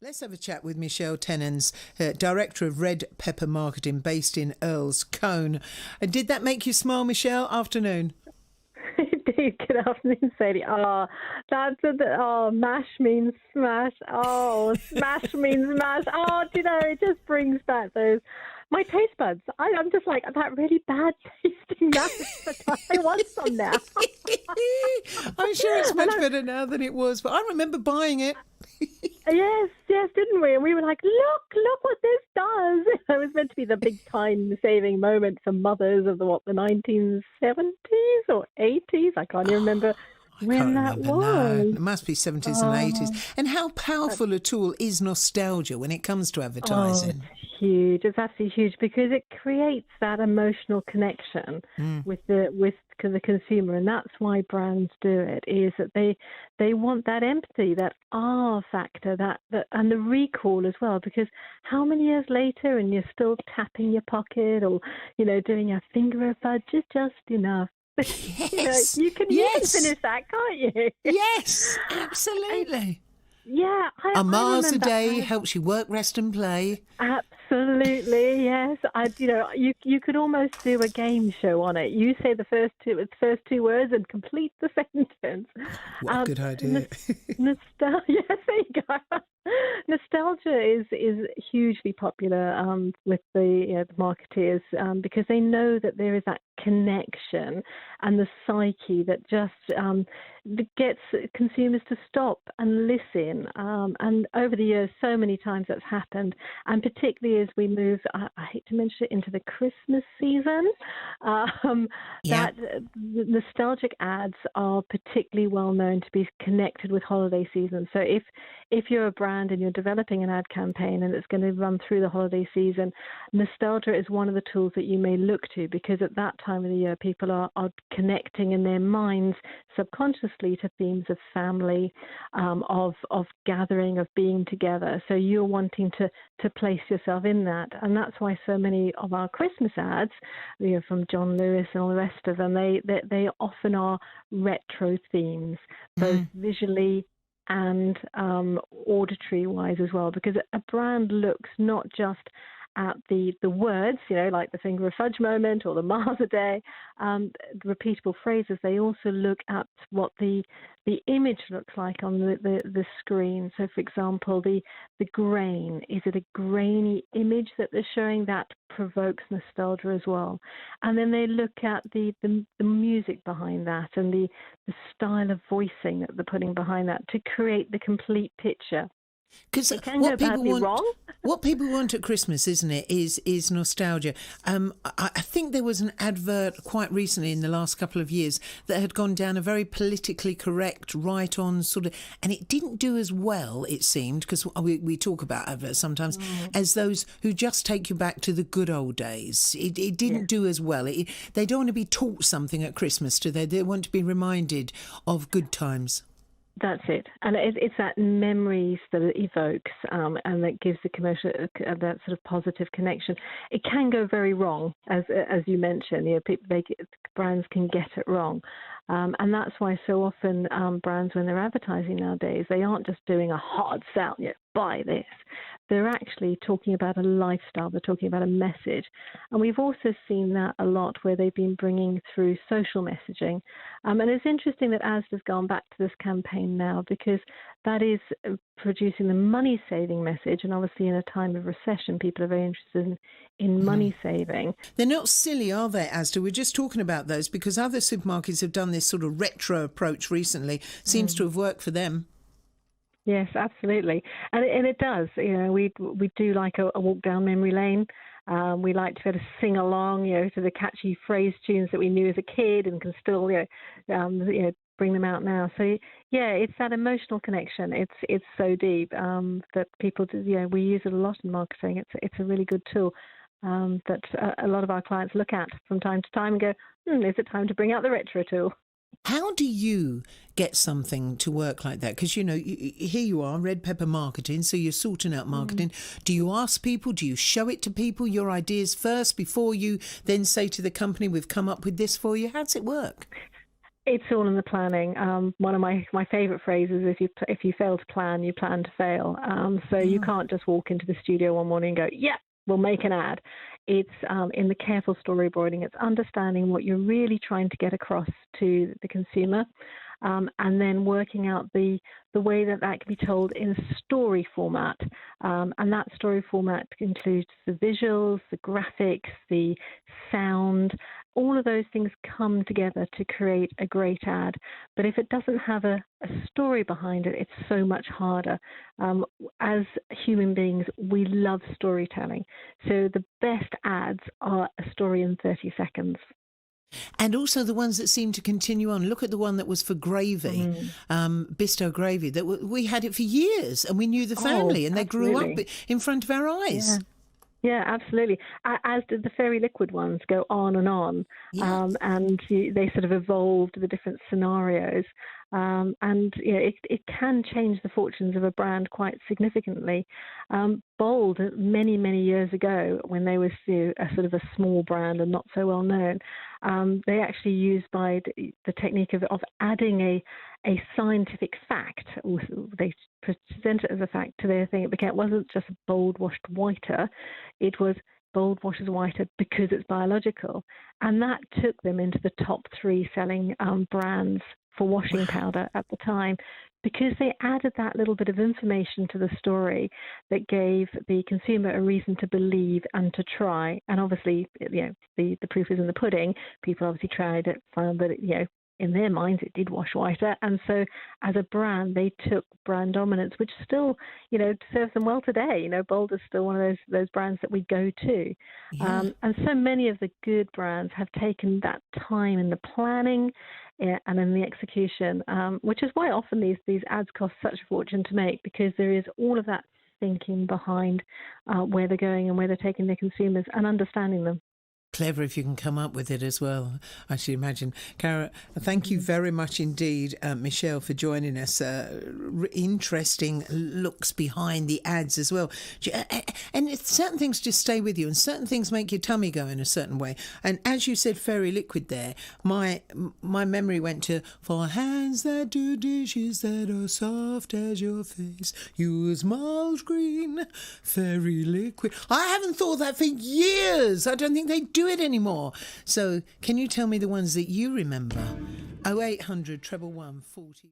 Let's have a chat with Michelle Tennens, Director of Red Pepper Marketing based in Earl's Cone. Did that make you smile, Michelle? Afternoon. Indeed. Good afternoon, Sadie. Mash means smash. Oh, smash means mash. Oh, do you know, it just brings back my taste buds. I'm just like, that really bad tasting mash, but I want some now. I'm sure it's much better now than it was, but I remember buying it. Yes, didn't we? And we were like, look what this does. It was meant to be the big time-saving moment for mothers of the 1970s or 80s. I can't even remember when that was. No. It must be 70s and 80s. And how powerful a tool is nostalgia when it comes to advertising? It's huge. It's absolutely huge because it creates that emotional connection with the consumer, and that's why brands do it. Is that they want that empathy, that factor, that and the recall as well. Because how many years later, and you're still tapping your pocket or doing a finger of fudge is just enough. Yes. You can finish that, can't you? Yes, absolutely. Yeah, a Mars a day helps you work, rest, and play. Absolutely, yes. You could almost do a game show on it. You say the first two words and complete the sentence. What a good idea. Nostalgia. Yes, there you go. Nostalgia is hugely popular with the marketeers because they know that there is that connection and the psyche that just gets consumers to stop and listen. And over the years, so many times that's happened, and particularly as we move, I hate to mention it, into the Christmas season, that nostalgic ads are particularly well known to be connected with holiday season. So if you're a brand and you're developing an ad campaign and it's going to run through the holiday season, nostalgia is one of the tools that you may look to, because at that time of the year, people are connecting in their minds subconsciously to themes of family, of gathering, of being together. So you're wanting to place yourself in that. And that's why so many of our Christmas ads, from John Lewis and all the rest of them, they often are retro themes, both visually and auditory-wise as well, because a brand looks not just at the words, like the finger of fudge moment or the Mars a day, repeatable phrases. They also look at what the image looks like on the screen. So, for example, the grain. Is it a grainy image that they're showing? That provokes nostalgia as well. And then they look at the music behind that and the style of voicing that they're putting behind that to create the complete picture. Because what people want at Christmas, isn't it, is nostalgia. I think there was an advert quite recently in the last couple of years that had gone down a very politically correct, right-on sort of, and it didn't do as well, it seemed, because we talk about adverts sometimes, as those who just take you back to the good old days. It didn't do as well. They don't want to be taught something at Christmas, do they? They want to be reminded of good times. That's it, and it's that memories that it evokes, and that gives the commercial that sort of positive connection. It can go very wrong, as you mentioned. Brands can get it wrong, and that's why so often brands, when they're advertising nowadays, they aren't just doing a hard sell. Buy this. They're actually talking about a lifestyle. They're talking about a message. And we've also seen that a lot where they've been bringing through social messaging. And it's interesting that Asda's gone back to this campaign now, because that is producing the money-saving message. And obviously in a time of recession, people are very interested in money saving. They're not silly, are they, Asda? We're just talking about those because other supermarkets have done this sort of retro approach recently. Seems to have worked for them. Yes, absolutely, and it does. We do like a walk down memory lane. We like to be able to sing along, to the catchy phrase tunes that we knew as a kid, and can still, bring them out now. So it's that emotional connection. It's so deep that people do. We use it a lot in marketing. It's a really good tool that a lot of our clients look at from time to time and go, is it time to bring out the retro tool? How do you get something to work like that? Because, here you are, Red Pepper Marketing, so you're sorting out marketing. Do you ask people? Do you show it to people, your ideas first, before you then say to the company, we've come up with this for you? How does it work? It's all in the planning. One of my favourite phrases is if you fail to plan, you plan to fail. So you can't just walk into the studio one morning and go, yeah, we'll make an ad. It's in the careful storyboarding. It's understanding what you're really trying to get across to the consumer, and then working out the way that can be told in story format. And that story format includes the visuals, the graphics, the sound. All of those things come together to create a great ad. But if it doesn't have a story behind it, it's so much harder. As human beings, we love storytelling. So the best ads are a story in 30 seconds. And also the ones that seem to continue on. Look at the one that was for gravy, Bisto gravy. That we had it for years, and we knew the family, and they grew up in front of our eyes. Yeah, absolutely. As did the fairy liquid ones go on and on, and they sort of evolved the different scenarios. And it can change the fortunes of a brand quite significantly. Bold, many, many years ago, when they were a sort of a small brand and not so well known, they actually used the technique of adding a scientific fact. They present it as a fact to their thing. It wasn't just bold washed whiter, it was bold washes whiter because it's biological. And that took them into the top 3 selling brands for washing powder at the time, because they added that little bit of information to the story that gave the consumer a reason to believe and to try. And obviously, the proof is in the pudding. People obviously tried it, found that in their minds it did wash whiter, and so as a brand they took brand dominance, which still serves them well today. Bold is still one of those brands that we go to. And so many of the good brands have taken that time in the planning and in the execution, which is why often these ads cost such a fortune to make, because there is all of that thinking behind where they're going and where they're taking their consumers and understanding them. Clever if you can come up with it as well, I should imagine. Cara, thank you very much indeed, Michelle, for joining us. Interesting looks behind the ads as well. And certain things just stay with you, and certain things make your tummy go in a certain way. And as you said, fairy liquid there, my memory went to, for hands that do dishes that are soft as your face, use mulch green, fairy liquid. I haven't thought that for years. I don't think they do it anymore. So can you tell me the ones that you remember? 0800 111 40